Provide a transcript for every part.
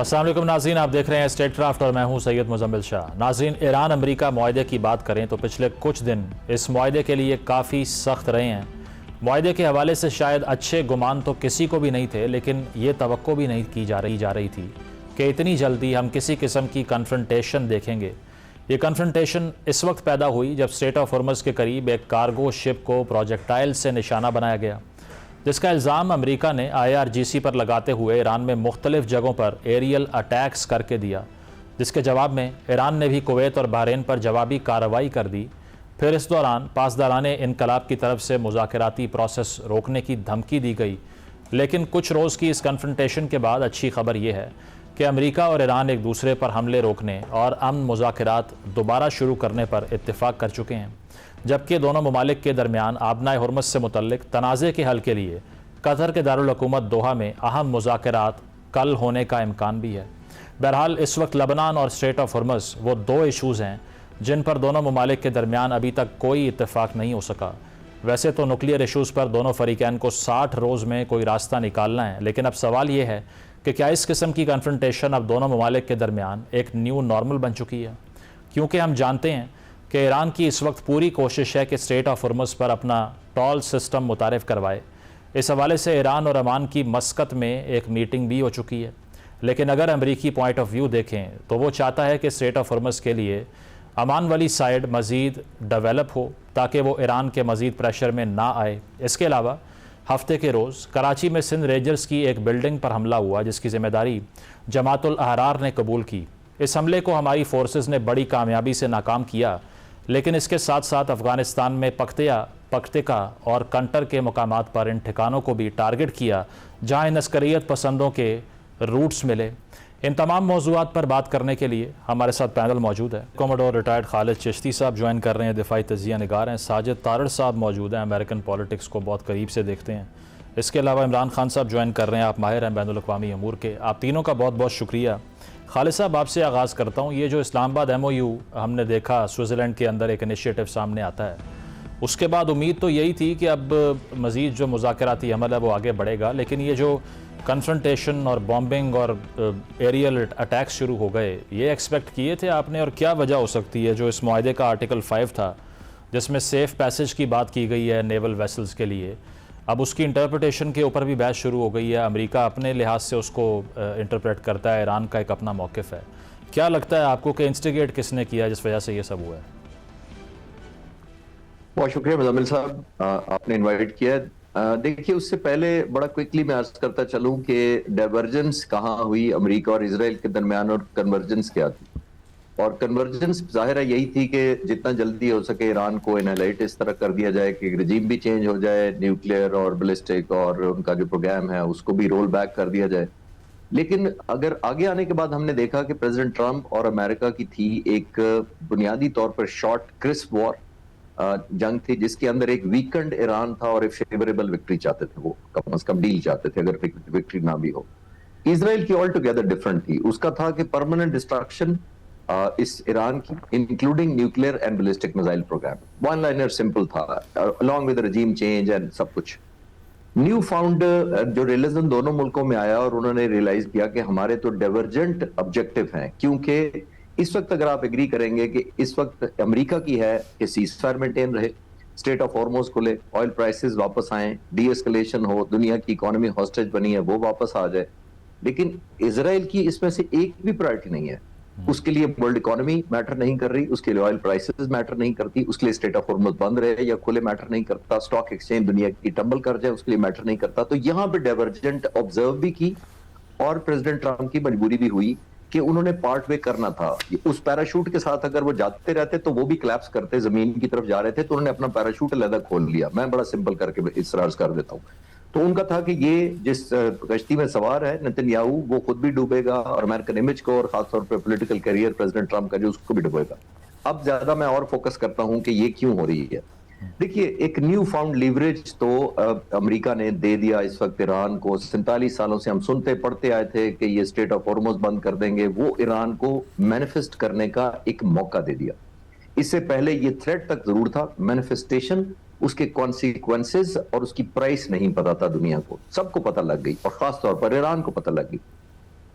अस्सलाम वालेकुम नाज़रीन, आप देख रहे हैं स्टेट क्राफ्ट और मैं हूं सैयद मुजम्मिल शाह। नाज़रीन, ईरान अमेरिका मुआहदे की बात करें तो पिछले कुछ दिन इस मुआहदे के लिए काफ़ी सख्त रहे हैं। मुआहदे के हवाले से शायद अच्छे गुमान तो किसी को भी नहीं थे, लेकिन ये तवक्को भी नहीं की जा रही थी कि इतनी जल्दी हम किसी किस्म की कन्फ्रंटेशन देखेंगे। ये कन्फ्रंटेशन इस वक्त पैदा हुई जब स्ट्रेट ऑफ हॉर्मज़ के करीब एक कार्गो शिप को प्रोजेक्टाइल से निशाना बनाया गया, जिसका इल्ज़ाम अमेरिका ने IRGC पर लगाते हुए ईरान में मुख्तलिफ जगहों पर एरियल अटैक्स करके दिया, जिसके जवाब में ईरान ने भी कुवैत और बहरीन पर जवाबी कार्रवाई कर दी। फिर इस दौरान पासदाराने इनकलाब की तरफ से मुज़ाकराती प्रोसेस रोकने की धमकी दी गई। लेकिन कुछ रोज़ की इस कन्फ्रंटेशन के बाद अच्छी खबर यह है कि अमेरिका और ईरान एक दूसरे पर हमले रोकने और अमन मुज़ाकरात दोबारा शुरू करने पर इत्तेफाक कर चुके हैं, जबकि दोनों ममालिक के दरमियान आबनाए हुर्मस से मुतल्लिक तनाज़े के हल के लिए कतर के दारुल हुकूमत दोहा में अहम मुज़ाकरात कल होने का इम्कान भी है। बहरहाल इस वक्त लबनान और स्ट्रेट ऑफ हुर्मस वो दो इशूज़ हैं जिन पर दोनों ममालिक के दरमियान अभी तक कोई इत्तेफाक नहीं हो सका। वैसे तो न्यूक्लियर इशूज़ पर दोनों फ़रीक़ैन को 60 रोज़ में कोई रास्ता निकालना है, लेकिन अब सवाल ये है कि क्या इस किस्म की कन्फ्रंटेशन अब दोनों ममालिक के दरमियान एक न्यू नॉर्मल बन चुकी है, क्योंकि हम जानते हैं कि ईरान की इस वक्त पूरी कोशिश है कि स्ट्रेट ऑफ हुर्मस पर अपना टॉल सिस्टम मुतारिफ़ करवाए। इस हवाले से ईरान और ओमान की मस्कत में एक मीटिंग भी हो चुकी है, लेकिन अगर अमरीकी पॉइंट ऑफ व्यू देखें तो वो चाहता है कि स्ट्रेट ऑफ हुर्मस के लिए अमान वाली साइड मज़ीद डेवलप हो ताकि वो ईरान के मज़ीद प्रेशर में ना आए। इसके अलावा हफ्ते के रोज़ कराची में सिंध रेंजर्स की एक बिल्डिंग पर हमला हुआ, जिसकी ज़िम्मेदारी जमातुल अहरार ने कबूल की। इस हमले को हमारी फोर्सेस ने बड़ी कामयाबी से नाकाम किया, लेकिन इसके साथ साथ अफ़गानिस्तान में पख्तिका और कंटर के मकामात पर इन ठिकानों को भी टारगेट किया जहाँ इन अस्करियत पसंदों के रूट्स मिले। इन तमाम मौज़ूआत पर बात करने के लिए हमारे साथ पैनल मौजूद है। कॉमोडोर रिटायर्ड खालिद चिश्ती साहब ज्वाइन कर रहे हैं, दिफाई तजिया निगार हैं। साजिद तारड़ साहब मौजूद हैं, अमेरिकन पॉलिटिक्स को बहुत करीब से देखते हैं। इसके अलावा इमरान खान साहब ज्वाइन कर रहे हैं, आप माहिर हैं बैनुल-अक़वामी अमूर के। आप तीनों का बहुत बहुत शुक्रिया। खालिद साहब, आपसे आगाज़ करता हूँ। ये जो इस्लामाबाद MOU हमने देखा स्विट्ज़रलैंड के अंदर एक इनिशिएटिव सामने आता है, उसके बाद उम्मीद तो यही थी कि अब मज़ीद जो मुज़ाकराती अमल है वो आगे बढ़ेगा, लेकिन ये जो कन्फ्रंटेशन और बॉम्बिंग और एरियल अटैक्स शुरू हो गए, ये एक्सपेक्ट किए थे आपने? और क्या वजह हो सकती है जो इस मुआहदे का आर्टिकल 5 था जिसमें सेफ़ पैसेज की बात की गई है नेवल वेसल्स के लिए, अब उसकी इंटरप्रिटेशन के ऊपर भी बहस शुरू हो गई है। अमेरिका अपने लिहाज से उसको इंटरप्रेट करता है, ईरान का एक अपना मौक़िफ़ है। क्या लगता है आपको कि इंस्टिगेट किसने किया जिस वजह से ये सब हुआ है? बहुत शुक्रिया मुजम्मिल साहब, आपने इनवाइट किया। देखिए, उससे पहले बड़ा क्विकली मैं अर्ज करता चलूं कि डाइवर्जेंस कहाँ हुई अमेरिका और इजराइल के दरमियान और कन्वर्जेंस क्या थी। और कन्वर्जेंस जाहिर है यही थी कि जितना जल्दी हो सके ईरान को एनालाइट इस तरह कर दिया जाए कि रजीम भी चेंज हो जाए, न्यूक्लियर और बैलिस्टिक और उनका जो प्रोग्राम है उसको भी रोल बैक कर दिया जाए। लेकिन अगर आगे आने के बाद हमने देखा कि प्रेसिडेंट ट्रंप और अमेरिका की थी एक बुनियादी तौर पर शॉर्ट क्रिस्प वॉर जंग थी, जिसके अंदर एक वीकेंड ईरान था और एक फेवरेबल विक्ट्री चाहते थे, वो कम से कम डील चाहते थे अगर विक्ट्री ना भी हो। इजराइल की ऑल टुगेदर डिफरेंट थी, उसका था कि परमानेंट डिस्ट्रक्शन इस ईरान की, including nuclear and ballistic missile programme. One liner simple था, along with regime change and सब कुछ। न्यू फाउंड जो रियलिज्म दोनों मुल्कों में आया और उन्होंने रियलाइज किया कि हमारे तो डाइवर्जेंट ऑब्जेक्टिव हैं, क्योंकि इस वक्त अगर आप एग्री करेंगे कि इस वक्त अमेरिका की है कि सीजफायर मेंटेन रहे, स्टेट ऑफ हॉर्मोज खुले, ऑयल प्राइसेस वापस आए, डी एस्केलेशन हो, दुनिया की इकोनॉमी हॉस्टेज बनी है वो वापस आ जाए। लेकिन इजराइल की इसमें से एक भी प्रायोरिटी नहीं है। उसके लिए वर्ल्ड इकोनॉमी मैटर नहीं कर रही, उसके लिए ऑयल प्राइसेस मैटर नहीं करती, उसके लिए स्टेट ऑफ हॉर्मोज बंद रहे या खुले मैटर नहीं करता, स्टॉक एक्सचेंज दुनिया की टंबल कर जाए उसके लिए मैटर नहीं करता। तो यहाँ पे डाइवर्जेंट ऑब्जर्व भी की और प्रेसिडेंट ट्रंप की मजबूरी भी हुई कि उन्होंने पार्ट वे करना था। उस पैराशूट के साथ अगर वो जाते रहते तो वो भी क्लैप्स करते, जमीन की तरफ जा रहे थे, तो उन्होंने अपना पैराशूट अलग खोल लिया। मैं बड़ा सिंपल करके इसरार कर देता हूँ। तो उनका था कि ये जिस कश्ती में सवार है नेतन्याहू, वो खुद भी डूबेगा और अमेरिकन इमेज को और खासतौर पर पॉलिटिकल करियर प्रेसिडेंट ट्रंप का जो उसको भी डूबेगा। अब ज्यादा मैं और फोकस करता हूं कि ये क्यों हो रही है। देखिए, एक न्यू फाउंड लीवरेज तो अमेरिका ने दे दिया इस वक्त ईरान को। 47 सालों से हम सुनते पढ़ते आए थे कि ये स्टेट ऑफ हॉर्मोज बंद कर देंगे, वो ईरान को मैनिफेस्ट करने का एक मौका दे दिया। इससे पहले ये थ्रेट तक जरूर था, मैनिफेस्टेशन, उसके कॉन्सिक्वेंसेस और उसकी प्राइस नहीं पता था दुनिया को। सबको पता लग गई और खास तौर पर ईरान को पता लग गई।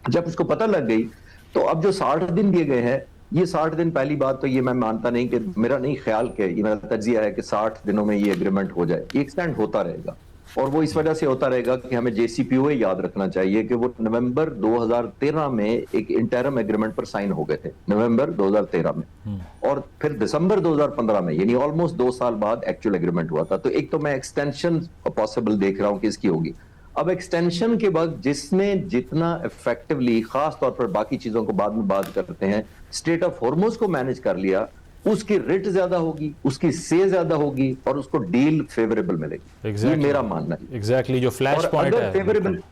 जब उसको पता लग गई, तो अब जो 60 दिन दिए गए हैं, ये 60 दिन, पहली बात तो ये मैं मानता नहीं, कि मेरा नहीं ख्याल कि ये मेरा तज्जिया है कि 60 दिनों में ये एग्रीमेंट हो जाए। ये एक्सटेंड होता रहेगा, और वो इस वजह से होता रहेगा कि हमें JCPOA याद रखना चाहिए कि वो नवंबर 2013 में एक इंटरम एग्रीमेंट पर साइन हो गए थे, नवंबर 2013 में, और फिर दिसंबर 2015 में, यानी ऑलमोस्ट 2 साल बाद एक्चुअल एग्रीमेंट हुआ था। तो एक तो मैं एक्सटेंशन पॉसिबल देख रहा हूं कि इसकी होगी। अब एक्सटेंशन के बाद जिसने जितना इफेक्टिवली, खास तौर पर बाकी चीजों को बाद में बात करते हैं, स्ट्रेट ऑफ हॉर्मुज को मैनेज कर लिया, उसकी रेट ज्यादा होगी, उसकी से ज्यादा होगी, और उसको डील फेवरेबल मिलेगी। ये मेरा मानना है। एग्जैक्टली जो फ्लैश पॉइंट है, फेवरेबल,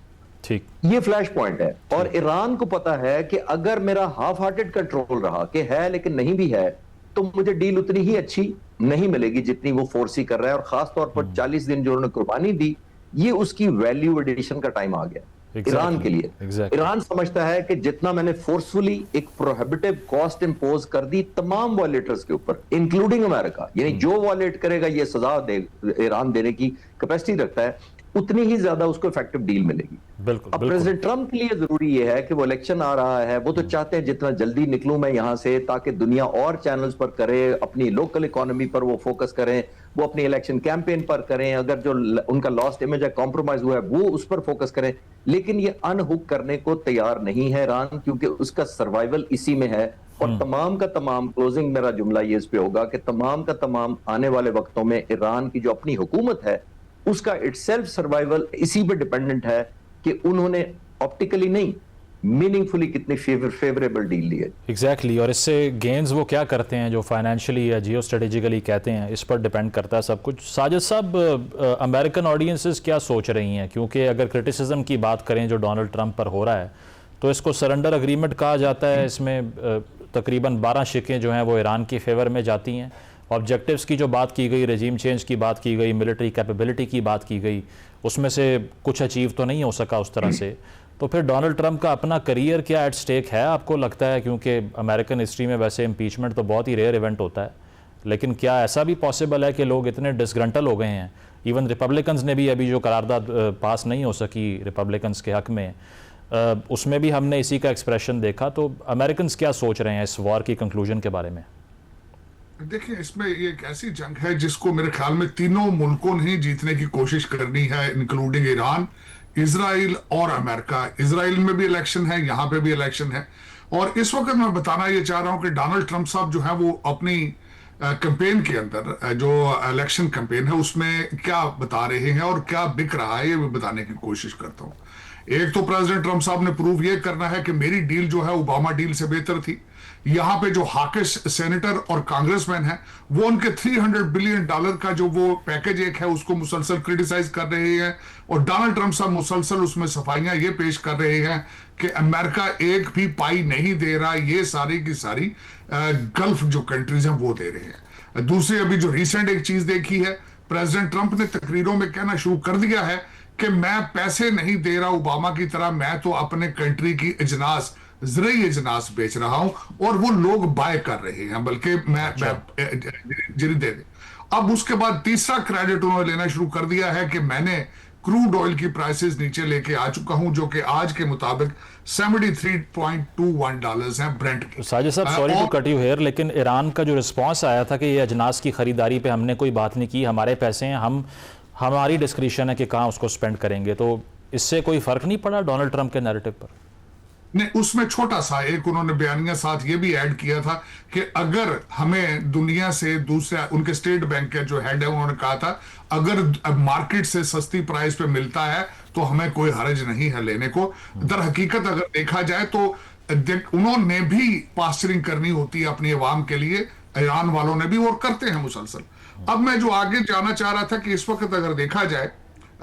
ठीक, ये फ्लैश पॉइंट है। और ईरान को पता है कि अगर मेरा हाफ हार्टेड कंट्रोल रहा कि है लेकिन नहीं भी है, तो मुझे डील उतनी ही अच्छी नहीं मिलेगी जितनी वो फोर्स ही कर रहा है। और खास तौर पर 40 दिन जो उन्होंने कुर्बानी दी, ये उसकी वैल्यू एडिशन का टाइम आ गया ईरान के लिए। ईरान समझता है कि जितना मैंने फोर्सफुली एक प्रोहिबिटिव कॉस्ट इंपोज कर दी तमाम वॉलेटर्स के ऊपर, इंक्लूडिंग अमेरिका, यानी जो वॉलेट करेगा ये सजा दे, ईरान देने की कैपेसिटी रखता है, उतनी ही ज्यादा उसको इफेक्टिव डील मिलेगी। अब प्रेसिडेंट ट्रंप के लिए जरूरी ये है कि वो इलेक्शन आ रहा है, वो तो चाहते हैं जितना जल्दी निकलूं मैं यहां से, ताकि दुनिया और चैनल्स पर करे, अपनी लोकल इकोनॉमी पर वो फोकस करें, वो अपनी इलेक्शन कैंपेन पर करें, अगर जो उनका लॉस्ट इमेज है, कॉम्प्रोमाइज हुआ है, वो उस पर फोकस करें। लेकिन ये अनहुक करने को तैयार नहीं है ईरान, क्योंकि उसका सर्वाइवल इसी में है। और तमाम का तमाम, क्लोजिंग मेरा जुमला ये इस पे होगा कि तमाम का तमाम आने वाले वक्तों में ईरान की जो अपनी हुकूमत है, उसका इटसेल्फ सर्वाइवल इसी पे डिपेंडेंट है कि उन्होंने ऑप्टिकली नहीं, मीनिंगफुली कितनी फेवरेबल डील ली है। एग्जैक्टली और इससे गेन्स वो क्या करते हैं, जो फाइनेंशियली या जियो स्ट्रेटेजिकली कहते हैं, इस पर डिपेंड करता है सब कुछ। साजिद साहब, अमेरिकन ऑडियंसेस क्या सोच रही हैं? क्योंकि अगर क्रिटिसिज्म की बात करें जो डोनाल्ड ट्रंप पर हो रहा है, तो इसको सरेंडर अग्रीमेंट कहा जाता है। इसमें तकरीबन 12 शिकें जो हैं वो ईरान की फेवर में जाती हैं। ऑब्जेक्टिव्स की जो बात की गई, रेजीम चेंज की बात की गई, मिलिट्री कैपेबिलिटी की बात की गई, उसमें से कुछ अचीव तो नहीं हो सका उस तरह से। तो फिर डोनाल्ड ट्रंप का अपना करियर क्या एट स्टेक है, आपको लगता है? क्योंकि अमेरिकन हिस्ट्री में वैसे इम्पीचमेंट तो बहुत ही रेयर इवेंट होता है, लेकिन क्या ऐसा भी पॉसिबल है कि लोग इतने डिसग्रंटल हो गए हैं? इवन रिपब्लिकन्स ने भी अभी जो करारदाद पास नहीं हो सकी रिपब्लिकन्स के हक में, उसमें भी हमने इसी का एक्सप्रेशन देखा। तो अमेरिकन क्या सोच रहे हैं इस वॉर की कंक्लूजन के बारे में? देखिए, इसमें ये एक ऐसी जंग है जिसको मेरे ख्याल में तीनों मुल्कों ने जीतने की कोशिश करनी है, इंक्लूडिंग ईरान, इजराइल और अमेरिका। इजराइल में भी इलेक्शन है, यहाँ पे भी इलेक्शन है। और इस वक्त मैं बताना ये चाह रहा हूं कि डोनाल्ड ट्रंप साहब जो है वो अपनी कैंपेन के अंदर, जो इलेक्शन कैंपेन है, उसमें क्या बता रहे हैं और क्या बिक रहा है, ये मैं बताने की कोशिश करता हूं। एक तो प्रेसिडेंट ट्रंप साहब ने प्रूव ये करना है कि मेरी डील जो है ओबामा डील से बेहतर थी। यहां पे जो हाकिश सेनेटर और कांग्रेसमैन है, वो उनके $300 बिलियन का जो वो पैकेज एक है, उसको मुसलसल क्रिटिसाइज कर रहे हैं। और डोनाल्ड ट्रंप साहब मुसलसल उसमें सफाइयां ये पेश कर रहे हैं कि अमेरिका एक भी पाई नहीं दे रहा, ये सारी की सारी गल्फ जो कंट्रीज हैं वो दे रहे हैं। दूसरी, अभी जो रिसेंट एक चीज देखी है, प्रेसिडेंट ट्रंप ने तकरीरों में कहना शुरू कर दिया है कि मैं पैसे नहीं दे रहा ओबामा की तरह, मैं तो अपने कंट्री की इजनास, ज़रूरी इजनास बेच रहा हूं, और वो लोग बाय कर रहे हैं, बल्कि मैं जिरी दे दे। अब उसके बाद तीसरा क्रेडिट उन्होंने लेना शुरू कर दिया है कि मैंने क्रूड ऑयल की प्राइसेस नीचे लेके आ चुका हूं, जो कि आज के मुताबिक $73.21 हैं ब्रेंट की। साजिद साहब, sorry to cut you here, लेकिन ईरान का जो रिस्पांस आया था कि ये अजनास की खरीदारी पे हमने कोई बात नहीं की, हमारे पैसे हैं, हमारी डिस्क्रिप्शन है कि कहाँ उसको स्पेंड करेंगे, तो इससे कोई फर्क नहीं पड़ा डोनाल्ड ट्रंप के नैरेटिव पर? नहीं, उसमें छोटा सा एक उन्होंने बयानिया साथ ये भी ऐड किया था कि अगर हमें दुनिया से दूसरा, उनके स्टेट बैंक के जो हेड है उन्होंने कहा था, अगर मार्केट से सस्ती प्राइस पे मिलता है तो हमें कोई हर्ज नहीं है लेने को। दर हकीकत अगर देखा जाए तो उन्होंने भी पास्चरिंग करनी होती है अपनी अवाम के लिए, ईरान वालों ने भी, और करते हैं मुसलसल। अब मैं जो आगे जाना चाह रहा था कि इस वक्त अगर देखा जाए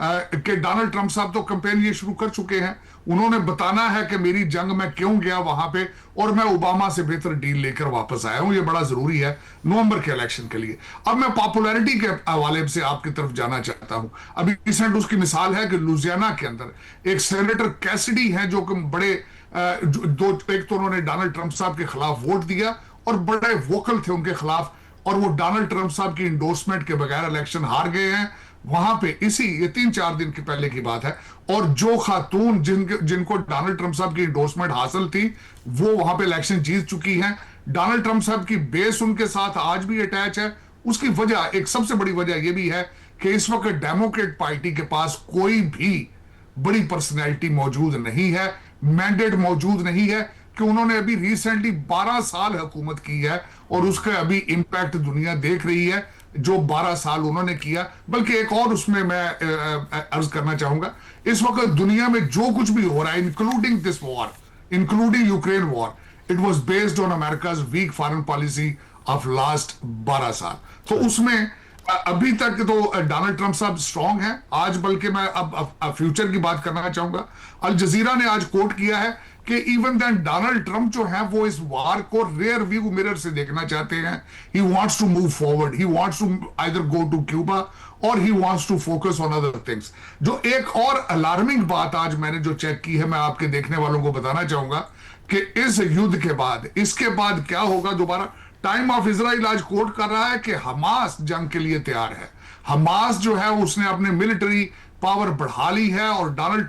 कि डोनाल्ड ट्रंप साहब तो कैंपेन ये शुरू कर चुके हैं, उन्होंने बताना है कि मेरी जंग में क्यों गया वहां पे, और मैं ओबामा से बेहतर डील लेकर वापस आया हूं। ये बड़ा जरूरी है नवंबर के इलेक्शन के लिए। अब मैं पॉपुलैरिटी के हवाले से आपकी तरफ जाना चाहता हूं। अभी रिसेंट उसकी मिसाल है कि लुजियाना के अंदर एक सेनेटर कैसिडी है जो कि बड़े एक तो उन्होंने डोनाल्ड ट्रंप साहब के खिलाफ वोट दिया और बड़े वोकल थे उनके खिलाफ, और वो डोनाल्ड ट्रंप साहब की इंडोर्समेंट के बगैर इलेक्शन हार गए हैं। वहां पे ये 3-4 दिन के पहले की बात है, और जो खातून जिनको डोनाल्ड ट्रंप साहब की इंडोर्समेंट हासिल थी, वो वहां पे इलेक्शन जीत चुकी हैं। डोनाल्ड ट्रंप साहब की बेस उनके साथ आज भी अटैच है। उसकी वजह, एक सबसे बड़ी वजह यह भी है कि इस वक्त डेमोक्रेट पार्टी के पास कोई भी बड़ी पर्सनैलिटी मौजूद नहीं है, मैंडेट मौजूद नहीं है, कि उन्होंने अभी रिसेंटली 12 साल हुकूमत की है और उसका अभी इंपैक्ट दुनिया देख रही है, जो 12 साल उन्होंने किया। बल्कि एक और उसमें मैं अर्ज करना चाहूंगा, इस वक्त दुनिया में जो कुछ भी हो रहा है, including this war, including Ukraine war, it was based on America's weak foreign policy of last 12 साल। तो उसमें अभी तक तो डोनाल्ड ट्रंप साहब स्ट्रांग हैं आज, बल्कि मैं अब फ्यूचर की बात करना चाहूंगा। अल जजीरा ने आज कोट किया है कि इवन देन डोनाल्ड ट्रंप जो है वो इस वार को रेयर व्यू मिरर से देखना चाहते हैं। He wants to move forward, he wants to either go to Cuba और he wants to focus on other things. जो एक और अलार्मिंग बात आज मैंने जो चेक की है, मैं आपके देखने वालों को बताना चाहूंगा कि इस युद्ध के बाद, इसके बाद क्या होगा दोबारा। टाइम ऑफ इजराइल आज कोट कर रहा है कि हमास जंग के लिए तैयार है। हमास जो है उसने अपने मिलिट्री पावर बढ़ा ली है और डोनाल्ड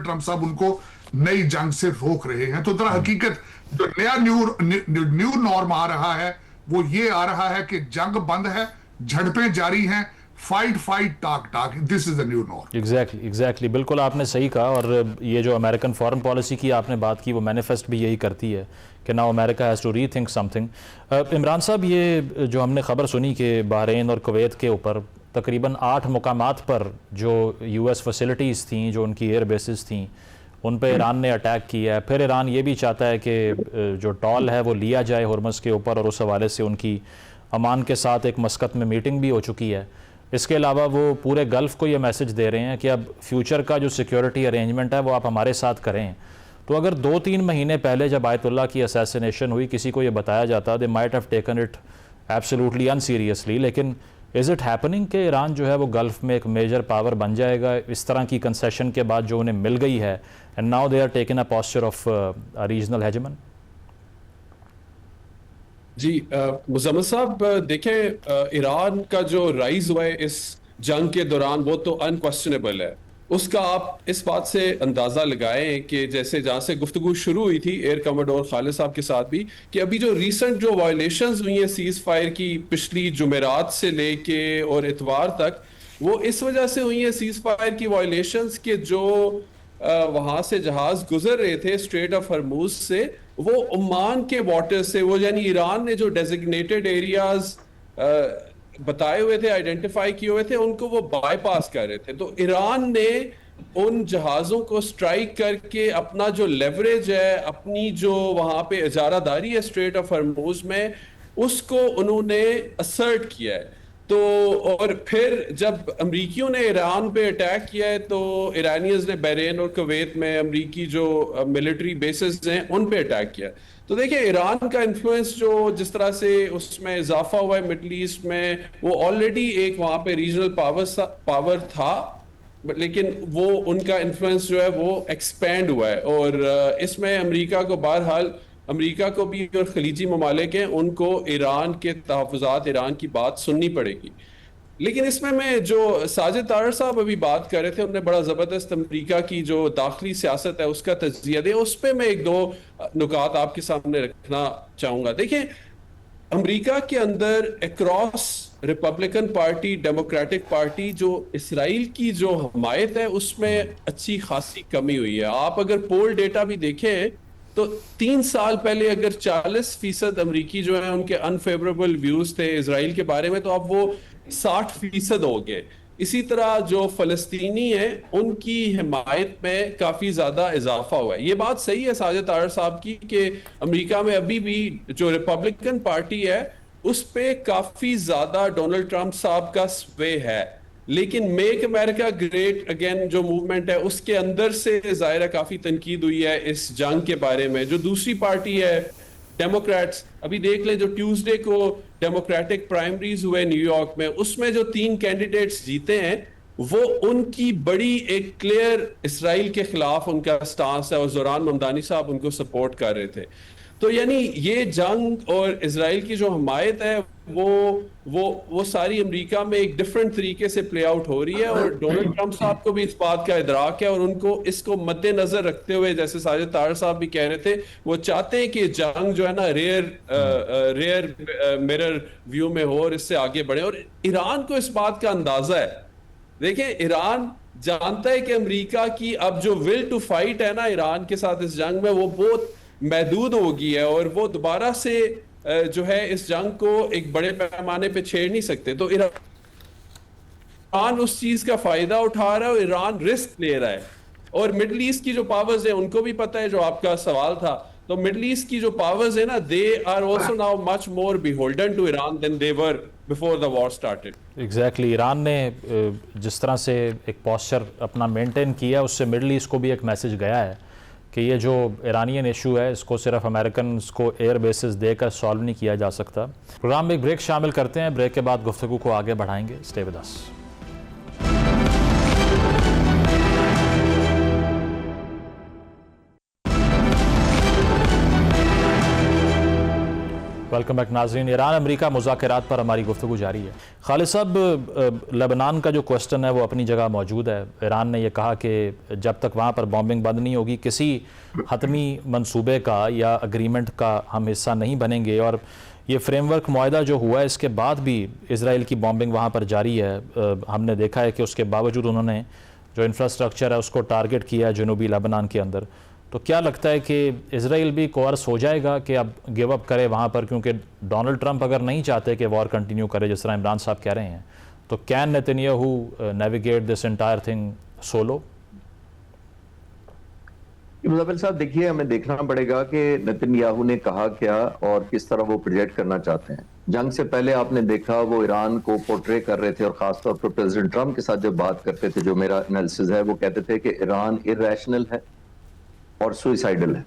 ट्रंप साहब उनको नई जंग से रोक रहे हैं। तो तरह हकीकत जो नया न्यू नॉर्म आ रहा है वो ये आ रहा है कि जंग बंद है, झड़पें जारी हैं, fight talk, this is the new norm. Exactly बिल्कुल आपने सही कहा। और ये जो अमेरिकन फॉरेन पॉलिसी की आपने बात की, वो मैनिफेस्ट भी यही करती है कि now America has to rethink something. Imran साहब, ये जो हमने खबर सुनी कि बहरीन और कुवैत के ऊपर तकरीबन 8 मुकामात पर जो US फैसिलिटीज़ थी, जो उनकी एयर बेसिस थी, उन पर ईरान ने अटैक किया है। फिर ईरान ये भी चाहता है कि जो टॉल है वो लिया जाए हुर्मुज़ के ऊपर, और उस हवाले से उनकी अमान के साथ एक मस्कत में मीटिंग भी हो चुकी है। इसके अलावा वो पूरे गल्फ़ को ये मैसेज दे रहे हैं कि अब फ्यूचर का जो सिक्योरिटी अरेंजमेंट है वो आप हमारे साथ करें। तो अगर 2-3 महीने पहले जब आयतुल्लाह की असैसिनेशन हुई, किसी को ये बताया जाता, they might have taken it absolutely unseriously. लेकिन इज़ इट हैपनिंग कि ईरान जो है वो गल्फ़ में एक मेजर पावर बन जाएगा इस तरह की कंसेशन के बाद जो उन्हें मिल गई है, and now they are taking a posture of a regional hegemon? जी मुज़म्मिल साहब, देखें ईरान का जो राइज हुआ है इस जंग के दौरान वो तो अनक्वेश्चनेबल है। उसका आप इस बात से अंदाज़ा लगाएं कि जैसे जहाँ से गुफ्तगू शुरू हुई थी एयर कमांडोर खालिद साहब के साथ भी, कि अभी जो रीसेंट जो वायलेशंस हुई हैं सीज़ फायर की पिछली जुमेरात से लेके और इतवार तक, वो इस वजह से हुई हैं सीज़ फायर की वायलेशंस के जो वहाँ से जहाज़ गुजर रहे थे स्ट्रेट ऑफ हरमूज से, वो ओमान के वाटर से, वो यानी ईरान ने जो डेजिग्नेटेड एरियाज बताए हुए थे, आइडेंटिफाई किए हुए थे, उनको वो बाईपास कर रहे थे। तो ईरान ने उन जहाज़ों को स्ट्राइक करके अपना जो लेवरेज है, अपनी जो वहाँ पे इजारादारी है स्ट्रेट ऑफ हरमूज में, उसको उन्होंने असर्ट किया है। तो और फिर जब अमरीकियों ने ईरान पे अटैक किया है तो ईरानियंस ने बहरीन और कुवैत में अमरीकी जो मिलिट्री बेसिस हैं उन पे अटैक किया। तो देखिए ईरान का इन्फ्लुएंस जो जिस तरह से उसमें इजाफा हुआ है मिडल ईस्ट में, वो ऑलरेडी एक वहाँ पे रीजनल पावर था, लेकिन वो उनका इन्फ्लुएंस जो है वो एक्सपेंड हुआ है। और इसमें अमरीका को बहरहाल, अमरीका को भी और खलीजी ममालिक हैं उनको ईरान के तहफ़्फ़ुज़ात, ईरान की बात सुननी पड़ेगी। लेकिन इसमें मैं जो साजिद तारड़ साहब अभी बात कर रहे थे, उन्होंने बड़ा ज़बरदस्त अमरीका की जो दाखिली सियासत है उसका तज्ज़िया दिया। उस पर मैं 1-2 नुकात आपके सामने रखना चाहूँगा। देखिए अमरीका के अंदर across Republican party, democratic party, जो इसराइल की जो हमायत है उसमें अच्छी खासी कमी हुई है। आप अगर पोल डेटा भी देखें तो 3 साल पहले अगर 40% अमरीकी जो है उनके अनफेवरेबल व्यूज थे इसराइल के बारे में, तो अब वो 60% हो गए। इसी तरह जो फलस्तीनी हैं उनकी हिमायत में काफ़ी ज़्यादा इजाफा हुआ है। ये बात सही है साजिद तारड़ साहब की कि अमेरिका में अभी भी जो रिपब्लिकन पार्टी है उस पर काफ़ी ज़्यादा डोनाल्ड ट्रंप साहब का स्वे है, लेकिन मेक अमेरिका ग्रेट अगेन जो मूवमेंट है उसके अंदर से ज़ाहिर काफ़ी तनकीद हुई है इस जंग के बारे में। जो दूसरी पार्टी है डेमोक्रेट्स, अभी देख लें जो ट्यूसडे को डेमोक्रेटिक प्राइमरीज हुए न्यूयॉर्क में, उसमें जो 3 कैंडिडेट्स जीते हैं वो उनकी बड़ी एक क्लियर इसराइल के खिलाफ उनका स्टांस है और ज़ोरान ममदानी साहब उनको सपोर्ट कर रहे थे। तो यानी ये जंग और इजराइल की जो हमायत है वो सारी अमेरिका में एक डिफरेंट तरीके से प्ले आउट हो रही है, और डोनाल्ड ट्रंप साहब को भी इस बात का इदराक है, और उनको इसको मद्देनजर रखते हुए, जैसे साजिद तार साहब भी कह रहे थे, वो चाहते हैं कि जंग जो है ना रेयर मिरर व्यू में हो और इससे आगे बढ़े। और ईरान को इस बात का अंदाजा है। देखिए, ईरान जानता है कि अमेरिका की अब जो विल टू फाइट है ना ईरान के साथ इस जंग में, वो बहुत महदूद हो गई है, और वो दोबारा से जो है इस जंग को एक बड़े पैमाने पे छेड़ नहीं सकते। तो ईरान उस चीज का फायदा उठा रहा है और ईरान रिस्क ले रहा है। और मिडल ईस्ट की जो पावर्स है उनको भी पता है, जो आपका सवाल था, तो मिडल ईस्ट की जो पावर्स है ना, they are also now much more beholden to Iran than they were before the war started. Exactly, Iran ने जिस तरह से एक पॉस्चर अपना मेंटेन किया, उससे मिडल ईस्ट को भी एक मैसेज गया है कि ये जो ईरानियन इशू है इसको सिर्फ अमेरिकन को एयर बेसिस देकर सॉल्व नहीं किया जा सकता। प्रोग्राम में एक ब्रेक शामिल करते हैं, ब्रेक के बाद गुफ्तगू को आगे बढ़ाएंगे। Stay with us. Welcome back नाज़रीन। ईरान अमेरिका मुज़ाकरात पर हमारी गुफ्तगू जारी है। खालिद साहब, लेबनान का जो क्वेश्चन है वो अपनी जगह मौजूद है। ईरान ने यह कहा कि जब तक वहाँ पर बॉम्बिंग बंद नहीं होगी किसी हतमी मंसूबे का या अग्रीमेंट का हम हिस्सा नहीं बनेंगे। और ये फ्रेमवर्क मुआहदा जो हुआ है इसके बाद भी इसराइल की बॉम्बिंग वहाँ पर जारी है। हमने देखा है कि उसके बावजूद उन्होंने जो इंफ्रास्ट्रक्चर है उसको टारगेट किया है जनूबी लेबनान के अंदर। तो क्या लगता है कि इजराइल भी कोर्स हो जाएगा कि अब गिव अप करे वहाँ पर, क्योंकि डोनाल्ड ट्रंप अगर नहीं चाहते कि वॉर कंटिन्यू करे जिस तरह इमरान साहब कह रहे हैं, तो can Netanyahu navigate this entire thing solo? Muzammil साहब, देखिए, हमें देखना पड़ेगा कि नेतन्याहू ने कहा क्या और किस तरह वो प्रोजेक्ट करना चाहते हैं। जंग से पहले आपने देखा वो ईरान को पोर्ट्रे कर रहे थे, और खासतौर पर प्रेसिडेंट ट्रंप के साथ जब बात करते थे, जो मेरा एनालिसिस है, वो कहते थे कि ईरान इर्रेशनल है और सुइसाइडल है,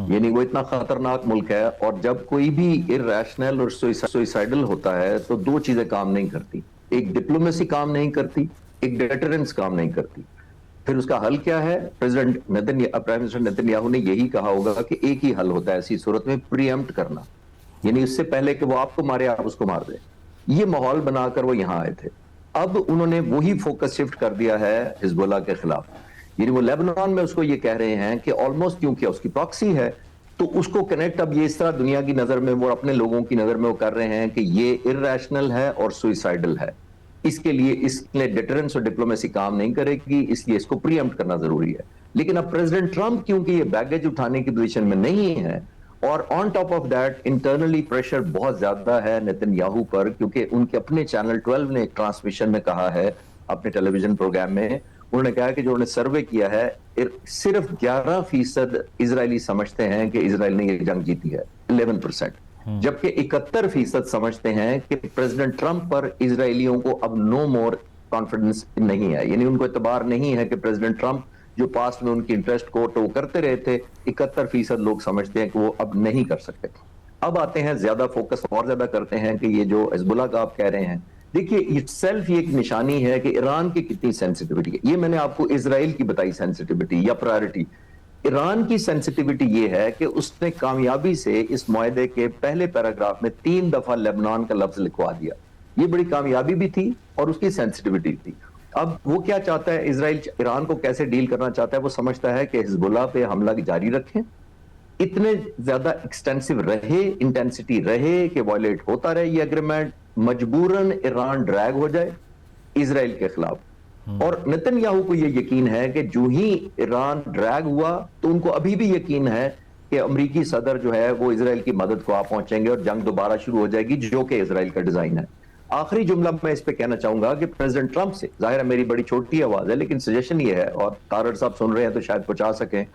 यानी वो इतना खतरनाक मुल्क है। और जब कोई भी इर्रेशनल और सुइसाइडल होता है तो दो चीजें काम नहीं करती, एक डिप्लोमेसी काम नहीं करती, एक डेटरेंस काम नहीं करती। फिर उसका हल क्या है? प्राइम मिनिस्टर नेतन्याहू ने यही कहा होगा कि एक ही हल होता है ऐसी सूरत में, प्रीएम्प्ट करना, यानी इससे पहले कि वो आपको मारे आप उसको मार दे। ये माहौल बनाकर वो यहां आए थे। अब उन्होंने वही फोकस शिफ्ट कर दिया है हिजबुल्लाह के खिलाफ, यानी वो लेबनान में उसको ये कह रहे हैं कि ऑलमोस्ट, क्योंकि उसकी प्रॉक्सी है तो उसको कनेक्ट अब ये इस तरह दुनिया की नजर में, वो अपने लोगों की नजर में वो कर रहे हैं कि ये इर्रेशनल है और सुइसाइडल है। इसके लिए इसने डिटरेंस और डिप्लोमेसी काम नहीं करेगी, इसलिए इसको प्रीएम्प्ट करना जरूरी है। लेकिन अब प्रेसिडेंट ट्रंप क्योंकि ये बैगेज उठाने की पोजीशन में नहीं है, और on top of that internally pressure बहुत ज्यादा है नेतन्याहू पर, क्योंकि उनके अपने चैनल 12 ने एक ट्रांसमिशन में कहा है अपने टेलीविजन प्रोग्राम में, उन्होंने कहा कि जो उन्होंने सर्वे किया है सिर्फ 11% इजरायली समझते हैं कि इजराइल ने ये जंग जीती है, 11%, जबकि 71% समझते हैं कि प्रेसिडेंट ट्रंप पर इजरायलियों को अब नो मोर कॉन्फिडेंस नहीं है, यानी उनको एतबार नहीं है कि प्रेसिडेंट ट्रंप जो पास्ट में उनकी इंटरेस्ट को टो करते रहे थे, 71% लोग समझते हैं कि वो अब नहीं कर सकते। अब आते हैं, ज्यादा फोकस और ज्यादा करते हैं कि ये जो हिजबुल्लाह का आप कह रहे हैं, देखिए इटसेल्फ ये एक निशानी है कि ईरान की कितनी सेंसिटिविटी है। ये मैंने आपको इजराइल की बताई सेंसिटिविटी या प्रायोरिटी। ईरान की सेंसिटिविटी ये है कि उसने कामयाबी से इस मुआहदे के पहले पैराग्राफ में 3 दफा लेबनान का लफ्ज लिखवा दिया। ये बड़ी कामयाबी भी थी और उसकी सेंसिटिविटी थी। अब वो क्या चाहता है, इजराइल ईरान को कैसे डील करना चाहता है? वो समझता है कि हिजबुल्लाह पे हमला जारी रखें, इतने ज्यादा एक्सटेंसिव रहे, इंटेंसिटी रहे कि वायलेट होता रहे ये एग्रीमेंट, मजबूरन ईरान ड्रैग हो जाए इजराइल के खिलाफ। और नेतन्याहू को यह यकीन है कि जो ही ईरान ड्रैग हुआ तो उनको अभी भी यकीन है कि अमेरिकी सदर जो है वो इजराइल की मदद को आ पहुंचेंगे और जंग दोबारा शुरू हो जाएगी, जो कि इजराइल का डिजाइन है। आखिरी जुमला मैं इस पे कहना चाहूंगा कि प्रेसिडेंट ट्रंप से, जाहिर है मेरी बड़ी छोटी आवाज है लेकिन सजेशन ये है, और तारड़ साहब सुन रहे हैं तो शायद पहुंचा सकें,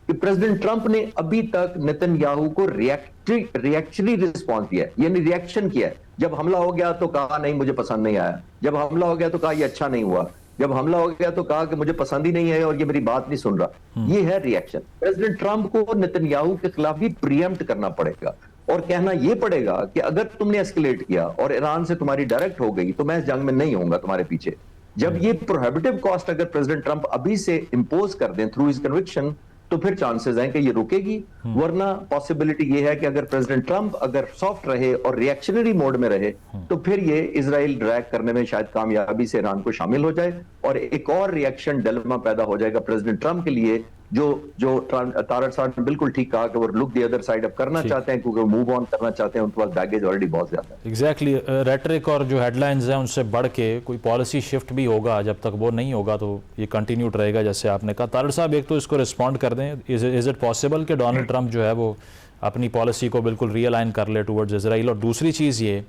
कि प्रेसिडेंट ट्रंप ने अभी तक नेतन्याहू को रिएक्शनरी रिस्पॉन्स दिया है, यानी रिएक्शन किया है। जब हमला हो गया तो कहा नहीं मुझे पसंद नहीं आया, जब हमला हो गया तो कहा ये अच्छा नहीं हुआ, जब हमला हो गया तो कहा कि मुझे पसंद ही नहीं है और ये मेरी बात नहीं सुन रहा। ये है रिएक्शन। प्रेसिडेंट ट्रंप को नेतन्याहू के खिलाफ भी प्रीएम्प्ट करना पड़ेगा और कहना यह पड़ेगा कि अगर तुमने एस्केलेट किया और ईरान से तुम्हारी डायरेक्ट हो गई तो मैं इस जंग में नहीं होऊंगा तुम्हारे पीछे। जब ये प्रोहिबिटिव कॉस्ट अगर प्रेसिडेंट ट्रंप अभी से इंपोज कर दें थ्रू हिज कन्विक्शन, तो फिर चांसेस हैं कि ये रुकेगी। वरना पॉसिबिलिटी ये है कि अगर प्रेसिडेंट ट्रंप अगर सॉफ्ट रहे और रिएक्शनरी मोड में रहे तो फिर ये इजराइल ड्रैग करने में शायद कामयाबी से ईरान को शामिल हो जाए और एक और रिएक्शन डिलेमा पैदा हो जाएगा प्रेसिडेंट ट्रंप के लिए, जो तारक साहब ने बिल्कुल ठीक कहा कि वो लुक द अदर साइड अब करना चाहते हैं क्योंकि मूव ऑन करना चाहते हैं, उनके पास बैगेज ऑलरेडी बहुत ज्यादा है। एग्जैक्टली रेटरिक और जो हेडलाइंस हैं उनसे बढ़ के कोई पॉलिसी शिफ्ट भी होगा, जब तक वो नहीं होगा तो ये कंटिन्यूड रहेगा जैसे आपने कहा। तारक साहब एक तो इसको रिस्पॉन्ड कर दें, इज इट पॉसिबल कि डोनाल्ड ट्रंप जो है वो अपनी पॉलिसी को बिल्कुल रीअलाइन कर ले टुवर्ड्स इसराइल? और दूसरी चीज़ ये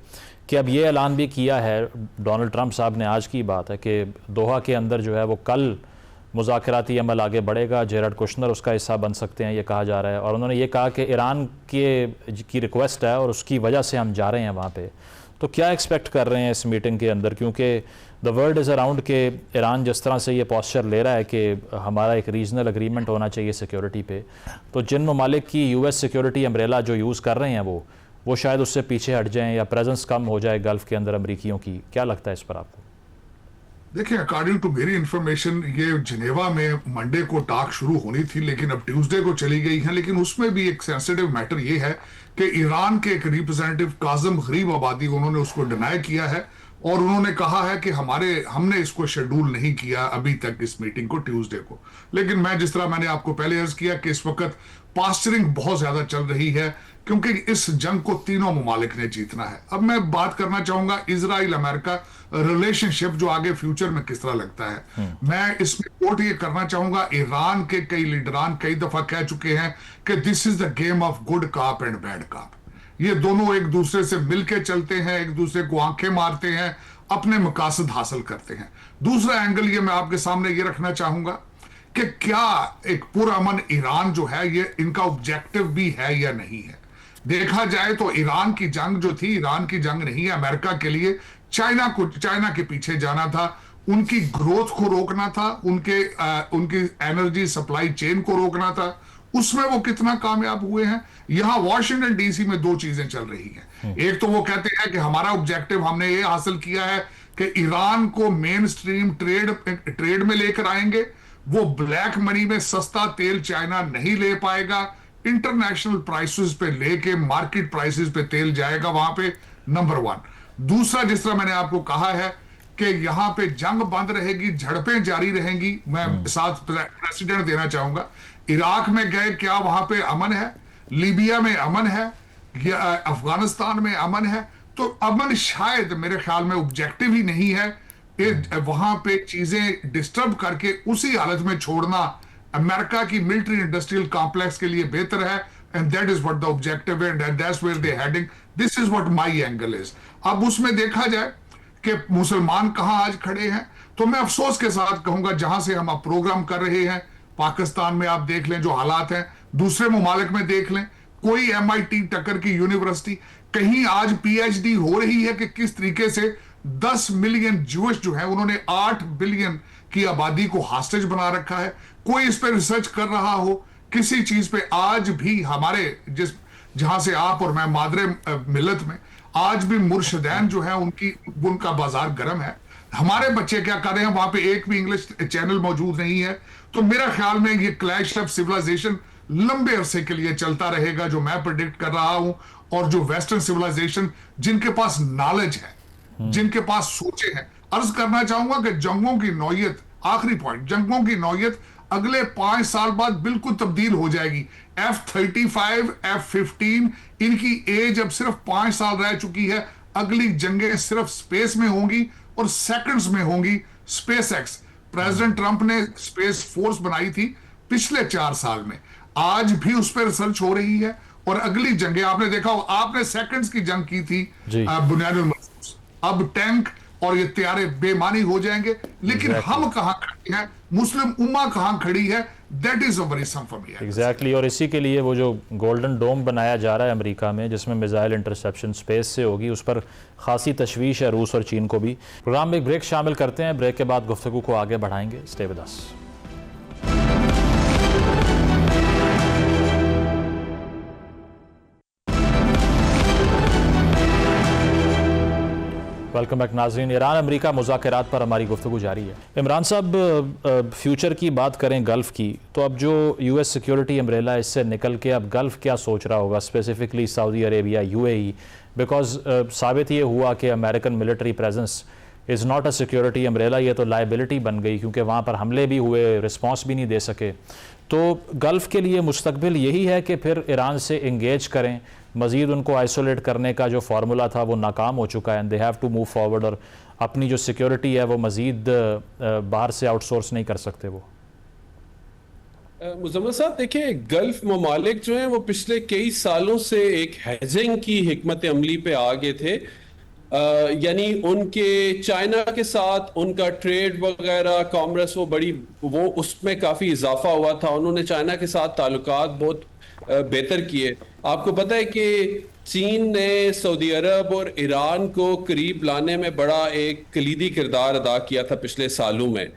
कि अब ये ऐलान भी किया है डोनाल्ड ट्रंप साहब ने, आज की बात है कि दोहा के अंदर जो है वो कल मुज़ाकराती अमल आगे बढ़ेगा, जेरड कुशनर उसका हिस्सा बन सकते हैं ये कहा जा रहा है। और उन्होंने ये कहा कि ईरान की रिक्वेस्ट है और उसकी वजह से हम जा रहे हैं वहाँ पे। तो क्या एक्सपेक्ट कर रहे हैं इस मीटिंग के अंदर, क्योंकि द वर्ल्ड इज़ अराउंड के ईरान जिस तरह से ये पॉस्चर ले रहा है कि हमारा एक रीजनल एग्रीमेंट होना चाहिए सिक्योरिटी पे, तो जिन ममालिक की यूएस सिक्योरिटी अम्ब्रेला जो यूज़ कर रहे हैं वो शायद उससे पीछे हट जाएँ या प्रेजेंस कम हो जाए गल्फ़ के अंदर अमरीकियों की। क्या लगता है इस पर आपको? देखिए, अकॉर्डिंग टू मेरी इंफॉर्मेशन ये जिनेवा में मंडे को टॉक शुरू होनी थी लेकिन अब ट्यूसडे को चली गई है। लेकिन उसमें भी एक सेंसिटिव मैटर ये है कि ईरान के एक रिप्रेजेंटेटिव काजिम गरीब आबादी, उन्होंने उसको डिनाई किया है और उन्होंने कहा है कि हमने इसको शेड्यूल नहीं किया अभी तक इस मीटिंग को ट्यूसडे को। लेकिन मैं जिस तरह मैंने आपको पहले अर्ज किया कि इस वक्त पास्चरिंग बहुत ज्यादा चल रही है क्योंकि इस जंग को तीनों ममालिक ने जीतना है। अब मैं बात करना चाहूंगा इजराइल अमेरिका रिलेशनशिप जो आगे फ्यूचर में किस तरह लगता है। मैं इसमें कोट ये करना चाहूंगा, ईरान के कई लीडरान कई दफा कह चुके हैं कि this is the game of good cop and bad cop. ये दोनों एक दूसरे से मिलके चलते हैं, एक दूसरे को आंखें मारते हैं, अपने मकासद हासिल करते हैं। दूसरा एंगल ये मैं आपके सामने ये रखना चाहूंगा कि क्या एक पुरअमन ईरान जो है ये इनका ऑब्जेक्टिव भी है या नहीं है। देखा जाए तो ईरान की जंग जो थी, ईरान की जंग नहीं है अमेरिका के लिए, चाइना के पीछे जाना था, उनकी ग्रोथ को रोकना था, उनकी एनर्जी सप्लाई चेन को रोकना था। उसमें वो कितना कामयाब हुए हैं? यहां वॉशिंगटन डीसी में दो चीजें चल रही हैं। एक तो वो कहते हैं कि हमारा ऑब्जेक्टिव हमने ये हासिल किया है कि ईरान को मेन स्ट्रीम ट्रेड में लेकर आएंगे, वो ब्लैक मनी में सस्ता तेल चाइना नहीं ले पाएगा, इंटरनेशनल प्राइसेस पे लेके मार्केट प्राइसेस पे तेल जाएगा वहां पे, नंबर वन। दूसरा, जिस तरह मैंने आपको कहा है कि यहां पे जंग बंद रहेगी, झड़पें जारी रहेंगी। मैं साथ प्रेसिडेंट देना चाहूंगा, इराक में गए, क्या वहां पे अमन है? लीबिया में अमन है? अफगानिस्तान में अमन है? तो अमन शायद मेरे ख्याल में ऑब्जेक्टिव ही नहीं है। वहां पे चीजें डिस्टर्ब करके उसी हालत में छोड़ना अमेरिका की मिलिट्री इंडस्ट्रियल कॉम्प्लेक्स के लिए बेहतर है। And that is what the objective and that's where they heading. This is what my angle is. अब उसमें देखा जाए कि मुसलमान कहां आज खड़े हैं, तो मैं अफसोस के साथ कहूंगा जहां से हम अब प्रोग्राम कर रहे हैं, पाकिस्तान में आप देख लें जो हालात हैं, दूसरे ममालिक में देख लें, कोई MIT टक्कर की यूनिवर्सिटी, कहीं आज PhD हो रही है कि किस तरीके से 10 मिलियन ज्यूइश जो है उन्होंने 8 बिलियन की आबादी को हॉस्टेज बना रखा है। कोई इस पर रिसर्च कर रहा हो किसी चीज पे? आज भी हमारे जहां से आप और मैं मादरे मिलत में आज भी मुर्शदैन जो है उनका बाजार गर्म है। हमारे बच्चे क्या कर रहे हैं? वहां पे एक भी इंग्लिश चैनल मौजूद नहीं है। तो मेरा ख्याल में ये क्लैश ऑफ सिविलाइजेशन लंबे अरसे के लिए चलता रहेगा, जो मैं प्रेडिक्ट कर रहा हूं। और जो वेस्टर्न सिविलाइजेशन जिनके पास नॉलेज है, जिनके पास सोचे हैं, अर्ज करना चाहूंगा कि जंगों की नौयत, आखिरी पॉइंट, जंगों की नौयत अगले 5 साल बाद बिल्कुल तब्दील हो जाएगी। F-35, F-15 इनकी एज अब सिर्फ 5 साल रह चुकी है। अगली जंगें सिर्फ स्पेस में होंगी और सेकंड्स में होंगी। स्पेस एक्स, प्रेसिडेंट ट्रंप ने स्पेस फोर्स बनाई थी पिछले 4 साल में, आज भी उस पर रिसर्च हो रही है। और अगली जंगें आपने देखा हो, आपने सेकंड्स की जंग की थी बुनियादुल मजबूत, अब टैंक और ये तैयारे बेमानी हो जाएंगे। लेकिन हम कहां खड़े हैं, मुस्लिम उम्मा कहां खड़ी है, that is a worrisome for me. Exactly. और इसी के लिए वो जो गोल्डन डोम बनाया जा रहा है अमेरिका में, जिसमें मिसाइल इंटरसेप्शन स्पेस से होगी, उस पर खासी तशवीश है रूस और चीन को भी। प्रोग्राम में एक ब्रेक शामिल करते हैं, ब्रेक के बाद गुफ्तगू को आगे बढ़ाएंगे। Stay with us. Welcome back नाज़रीन। ईरान अमेरिका मुज़ाकरात पर हमारी गुफ्तगू जारी है। इमरान साहब, फ्यूचर की बात करें गल्फ़ की, तो अब जो यूएस सिक्योरिटी अम्ब्रेला इससे निकल के अब गल्फ़ क्या सोच रहा होगा, specifically Saudi Arabia, UAE, because साबित ये हुआ कि American military presence is not a security umbrella, ये तो लाइबिलिटी बन गई क्योंकि वहाँ पर हमले भी हुए, रिस्पॉन्स भी नहीं दे सके। तो गल्फ़ के लिए मुस्तकबिल यही है कि फिर ईरान से इंगेज करें, मज़ीद उनको आइसोलेट करने का जो फार्मूला था वो नाकाम हो चुका है, and they have to move forward, और अपनी जो सिक्योरिटी है वो मज़ीद बाहर से आउटसोर्स नहीं कर सकते वो। मुजम्मिल साहब, देखिए, गल्फ ममालिक जो हैं वो पिछले कई सालों से एक हेजिंग की हिकमत अमली पे आ गए थे। यानी उनके चाइना के साथ उनका ट्रेड वगैरह, कॉमर्स, वो उसमें काफ़ी इजाफा हुआ था। उन्होंने चाइना के साथ ताल्लुकात बहुत बेहतर किए। आपको पता है कि चीन ने सऊदी अरब और ईरान को करीब लाने में बड़ा एक कलीदी किरदार अदा किया था पिछले सालों में।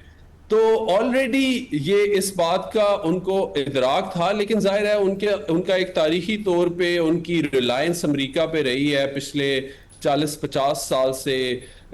तो ऑलरेडी ये इस बात का उनको इदराक था, लेकिन जाहिर है उनका एक तारीखी तौर पे उनकी रिलायंस अमेरिका पे रही है पिछले 40-50 साल से,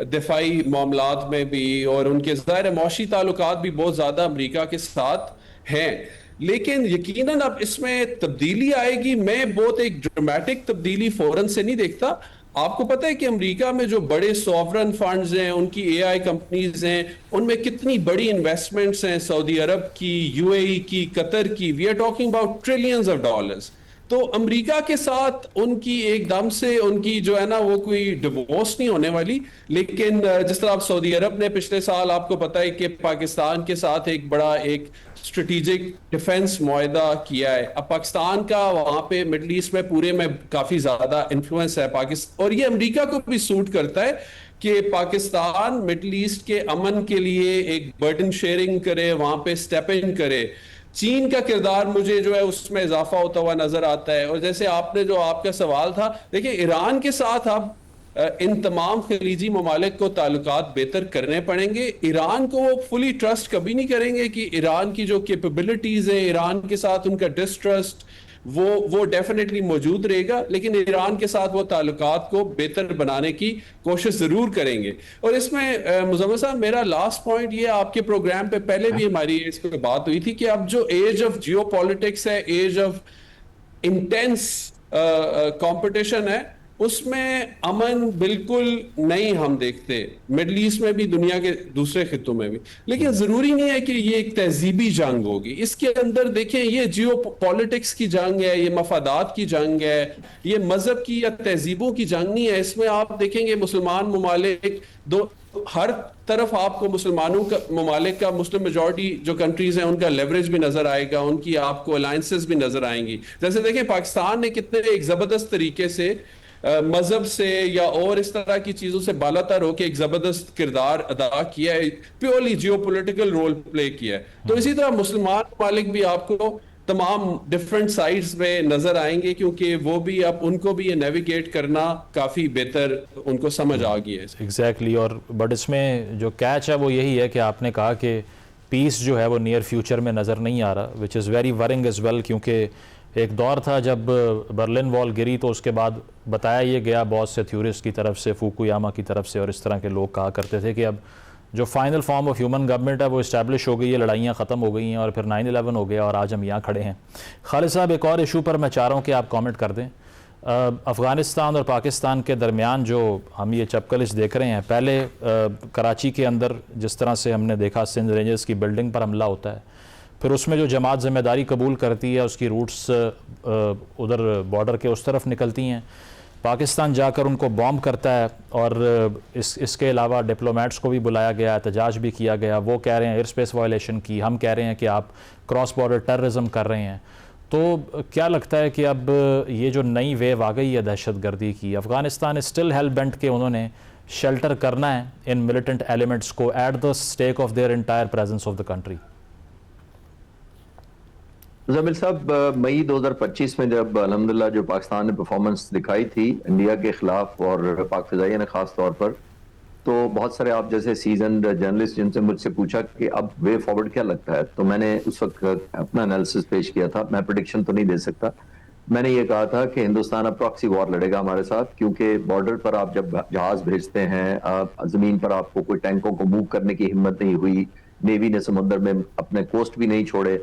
दिफाई मामलात में भी, और उनके ज़ाहिर मौशी ताल्लुकात भी बहुत ज़्यादा अमेरिका के साथ हैं। लेकिन यकीनन अब इसमें तब्दीली आएगी। मैं बहुत एक ड्रामेटिक तब्दीली फौरन से नहीं देखता। आपको पता है कि अमेरिका में जो बड़े सॉवरन फंड्स हैं, उनकी एआई कंपनीज हैं, उनमें कितनी बड़ी इन्वेस्टमेंट्स हैं, सऊदी अरब की, यूएई की, कतर की। We are talking about trillions of dollars. तो अमेरिका के साथ उनकी एकदम से उनकी जो है ना वो कोई डिवोर्स नहीं होने वाली। लेकिन जिस तरह आप सऊदी अरब ने पिछले साल, आपको पता है कि पाकिस्तान के साथ एक बड़ा एक स्ट्रेटेजिक डिफेंस मुआहदा किया है। अब पाकिस्तान का वहां पे मिडल ईस्ट में पूरे में काफी ज्यादा इन्फ्लुएंस है पाकिस्तान, और ये अमेरिका को भी सूट करता है कि पाकिस्तान मिडल ईस्ट के अमन के लिए एक बर्डन शेयरिंग करे, वहां पे स्टेप इन करे। चीन का किरदार मुझे जो है उसमें इजाफा होता हुआ नजर आता है। और जैसे आपने जो आपका सवाल था, देखिए, ईरान के साथ अब इन तमाम खलीजी ममालिक को ताल्लुकात बेहतर करने पड़ेंगे। ईरान को वो फुली ट्रस्ट कभी नहीं करेंगे कि ईरान की जो कैपेबिलिटीज है, ईरान के साथ उनका डिस्ट्रस्ट वो डेफिनेटली मौजूद रहेगा, लेकिन ईरान के साथ वो ताल्लुकात को बेहतर बनाने की कोशिश जरूर करेंगे। और इसमें मुजम्मिल साहब, मेरा लास्ट पॉइंट ये, आपके प्रोग्राम पे पहले भी हमारी इस पर बात हुई थी कि अब जो एज ऑफ जियोपॉलिटिक्स है, एज ऑफ इंटेंस कंपटीशन है, उसमें अमन बिल्कुल नहीं हम देखते, मिडल ईस्ट में भी, दुनिया के दूसरे खित्तों में भी। लेकिन जरूरी नहीं है कि ये एक तहजीबी जंग होगी। इसके अंदर देखें, ये जियो पॉलिटिक्स की जंग है, ये मफादात की जंग है, ये मजहब की या तहजीबों की जंग नहीं है। इसमें आप देखेंगे मुसलमान ममालिक दो, हर तरफ आपको मुसलमानों का ममालिक का, मुस्लिम मेजॉरिटी जो कंट्रीज हैं, उनका लेवरेज भी नजर आएगा, उनकी आपको अलायंसेस भी नजर आएंगी। जैसे देखें, पाकिस्तान ने कितने एक जबरदस्त तरीके से मजहब से या और इस तरह की चीजों से बालातर होकर एक जबरदस्त किरदार अदा किया है, प्योरली जियोपॉलिटिकल रोल प्ले किया है। तो इसी तरह मुसलमान ममालिक भी आपको तमाम डिफरेंट साइड्स में नजर आएंगे, क्योंकि वो भी अब उनको भी ये नेविगेट करना काफी बेहतर उनको समझ आ गई है। एग्जैक्टली। और बट इसमें जो कैच है वो यही है कि आपने कहा कि पीस जो है वो नियर फ्यूचर में नज़र नहीं आ रहा, which is very worrying as well, क्योंकि एक दौर था जब बर्लिन वॉल गिरी तो उसके बाद बताया ये गया बहुत से थ्योरिस्ट की तरफ से, फुकुयामा की तरफ से और इस तरह के लोग कहा करते थे कि अब जो final form of human government है वो इस्टेब्लिश हो गई है, लड़ाइयाँ ख़त्म हो गई हैं, और फिर 9/11 हो गया और आज हम यहाँ खड़े हैं। खालिद साहब, एक और इशू पर मैं चाह रहा हूँ कि आप कमेंट कर दें। अफ़गानिस्तान और पाकिस्तान के दरमियान जो हम ये चपकलिश देख रहे हैं, पहले कराची के अंदर जिस तरह से हमने देखा सिंध रेंजर्स की बिल्डिंग पर हमला होता है, फिर उसमें जो जमात ज़िम्मेदारी कबूल करती है उसकी रूट्स उधर बॉर्डर के उस तरफ निकलती हैं, पाकिस्तान जाकर उनको बॉम्ब करता है, और इसके अलावा डिप्लोमेट्स को भी बुलाया गया, एहतजाज भी किया गया। वो कह रहे हैं एयर स्पेस वायलेशन की, हम कह रहे हैं कि आप क्रॉस बॉर्डर टेररिज्म कर रहे हैं। तो क्या लगता है कि अब ये जो नई वेव आ गई है दहशतगर्दी की, अफ़गानिस्तान स्टिल हेल बेंट के उन्होंने शेल्टर करना है इन मिलिटेंट एलिमेंट्स को at the stake of their entire presence of the country? Jameel साहब, मई 2025 में जब अल्हम्दुलिल्लाह जो पाकिस्तान ने परफॉर्मेंस दिखाई थी इंडिया के खिलाफ और पाक फिजाइया ने खास तौर पर, तो बहुत सारे आप जैसे सीजन्ड जर्नलिस्ट जिनसे मुझसे पूछा कि अब वे फॉरवर्ड क्या लगता है, तो मैंने उस वक्त अपना एनालिसिस पेश किया था। मैं प्रेडिक्शन तो नहीं दे सकता, मैंने ये कहा था कि हिंदुस्तान अब प्रॉक्सी वॉर लड़ेगा हमारे साथ, क्योंकि बॉर्डर पर आप जब जहाज भेजते हैं, जमीन पर आपको कोई टैंकों को मूव करने की हिम्मत नहीं हुई, नेवी ने समुद्र में अपने कोस्ट भी नहीं छोड़े,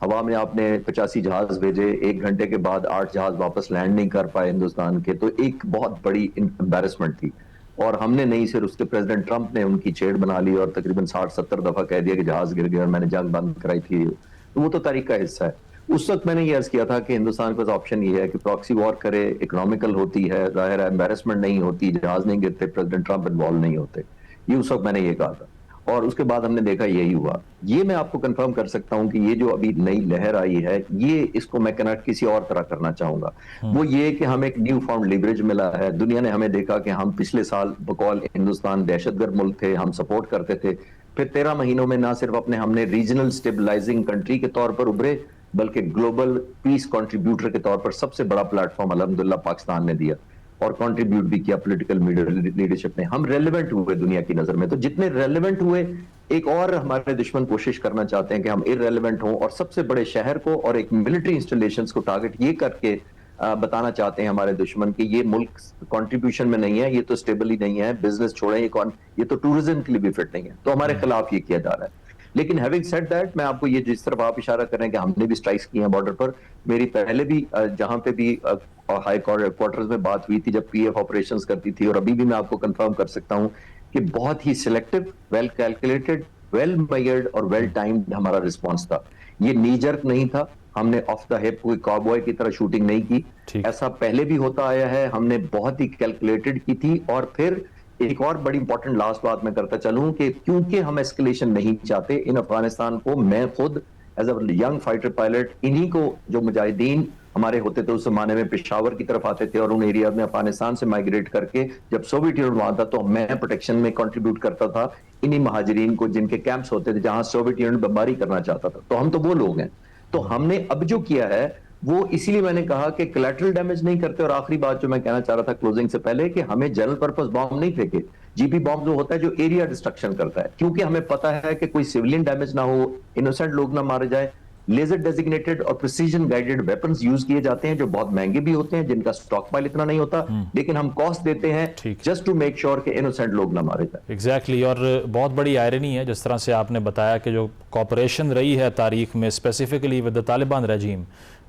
हवा में आपने 85 जहाज भेजे, 1 घंटे के बाद 8 जहाज वापस लैंड नहीं कर पाए हिंदुस्तान के, तो एक बहुत बड़ी एम्बैरेसमेंट थी। और हमने नहीं, सिर्फ उसके प्रेसिडेंट ट्रंप ने उनकी छेड़ बना ली और तकरीबन 60-70 दफा कह दिया कि जहाज गिर गया और मैंने जंग बंद कराई थी। तो वो तो तारीख का हिस्सा है। उस वक्त मैंने ये अर्ज किया था कि हिंदुस्तान के पास ऑप्शन ये है कि प्रॉक्सी वॉर करे, इकोनॉमिकल होती है, जाहिर है एम्बैरेसमेंट नहीं होती, जहाज नहीं गिरते, प्रेसिडेंट ट्रंप इन्वॉल्व नहीं होते। ये उस वक्त मैंने ये कहा था और उसके बाद हमने देखा यही हुआ। ये मैं आपको कंफर्म कर सकता हूं कि ये जो अभी नई लहर आई है, ये इसको मैं किसी और तरह करना चाहूंगा। वो ये कि हमें एक न्यू फॉर्म लिवरेज मिला है। दुनिया ने हमें देखा कि हम पिछले साल बकौल हिंदुस्तान दहशतगर्द मुल्क थे, हम सपोर्ट करते थे, फिर 13 महीनों में ना सिर्फ हमने रीजनल स्टेबलाइजिंग कंट्री के तौर पर उभरे, बल्कि ग्लोबल पीस कंट्रीब्यूटर के तौर पर सबसे बड़ा प्लेटफॉर्म अल्हम्दुलिल्लाह पाकिस्तान ने दिया और कंट्रीब्यूट भी किया पॉलिटिकल लीडरशिप ने। हम रेलेवेंट हुए दुनिया की नजर में। तो जितने रेलेवेंट हुए, एक और हमारे दुश्मन कोशिश करना चाहते हैं कि हम इररेलेवेंट हों और सबसे बड़े शहर को और एक मिलिट्री इंस्टॉलेशंस को टारगेट ये करके बताना चाहते हैं हमारे दुश्मन कि ये मुल्क कंट्रीब्यूशन में नहीं है, ये तो स्टेबल ही नहीं है, बिजनेस छोड़ें, ये तो टूरिज्म के लिए भी फिट नहीं है। तो हमारे खिलाफ ये किया जा रहा है। लेकिन हैविंग सेड दैट, मैं आपको ये जिस तरफ आप इशारा कर रहे हैं कि हमने भी स्ट्राइक्स किए हैं बॉर्डर पर, मेरी पहले भी जहां पे भी हाई क्वार्टर्स में बात हुई थी जब पीएफ ऑपरेशंस करती थी, और अभी भी मैं आपको कंफर्म कर सकता हूं कि बहुत ही selective, well calculated, well measured और वेल टाइम्ड हमारा रिस्पॉन्स था। ये नी जर्क नहीं था, हमने ऑफ द हिप कोई कॉबॉय की तरह शूटिंग नहीं की। ऐसा पहले भी होता आया है, हमने बहुत ही कैलकुलेटेड की थी। और फिर एक और बड़ी इंपॉर्टेंट लास्ट बात मैं करता चलूं कि क्योंकि हम एस्केलेशन नहीं चाहते इन अफगानिस्तान को, मैं खुद as a young fighter pilot इन्हीं को, जो मुजाहिदीन हमारे होते थे उस जमाने में, पेशावर की तरफ आते थे और उन एरिया में अफगानिस्तान से माइग्रेट करके जब सोवियत यूनियन वहां था, तो मैं प्रोटेक्शन में कंट्रीब्यूट करता था इन्हीं महाजरीन को जिनके कैंप्स होते थे जहां सोवियत यूनियन बमबारी करना चाहता था। तो हम तो वो लोग हैं। तो हमने अब जो किया है वो इसीलिए मैंने कहा कि कोलैटरल डैमेज नहीं करते। और आखिरी बात जो मैं कहना चाह रहा था क्लोजिंग से पहले, कि हमें जनरल पर्पस बॉम्ब नहीं फेंके, जीपी बॉम्ब जो होता है जो एरिया डिस्ट्रक्शन करता है, क्योंकि हमें पता है कि कोई सिविलियन डैमेज ना हो, इनोसेंट लोग ना मारे जाए। लेजर डेजिग्नेटेड और प्रिसीजन गाइडेड वेपन्स यूज किए जाते हैं जो बहुत महंगे भी होते हैं, जिनका स्टॉक पाइल इतना नहीं होता, लेकिन हम कॉस्ट देते हैं जस्ट टू मेक श्योर कि इनोसेंट लोग ना मारे जाए। एग्जैक्टली। और बहुत बड़ी आयरनी है जिस तरह से आपने बताया कि जो कॉपरेशन रही है तारीख में स्पेसिफिकली विद द तालिबान रजीम,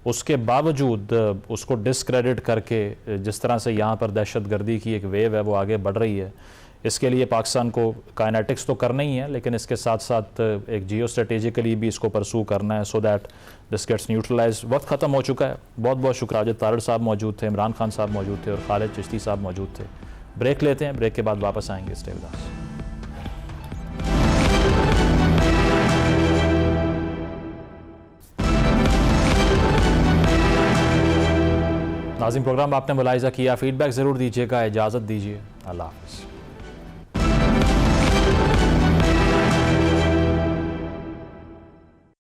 उसके बावजूद उसको डिस्क्रेडिट करके जिस तरह से यहाँ पर दहशतगर्दी की एक वेव है वो आगे बढ़ रही है। इसके लिए पाकिस्तान को काइनेटिक्स तो करना ही है, लेकिन इसके साथ साथ एक जियो स्ट्रेटेजिकली भी इसको परसू करना है so that this gets neutralise. वक्त ख़त्म हो चुका है। बहुत बहुत शुक्र। अजय तारड़ साहब मौजूद थे, इमरान खान साहब मौजूद थे और खालिद चिश्ती साहब मौजूद थे। ब्रेक लेते हैं, ब्रेक के बाद वापस आएंगे। Stay with us. नाज़रीन, प्रोग्राम आपने मुलाहिज़ा किया, फीडबैक ज़रूर दीजिएगा। इजाज़त दीजिए, अल्लाह हाफ़िज़।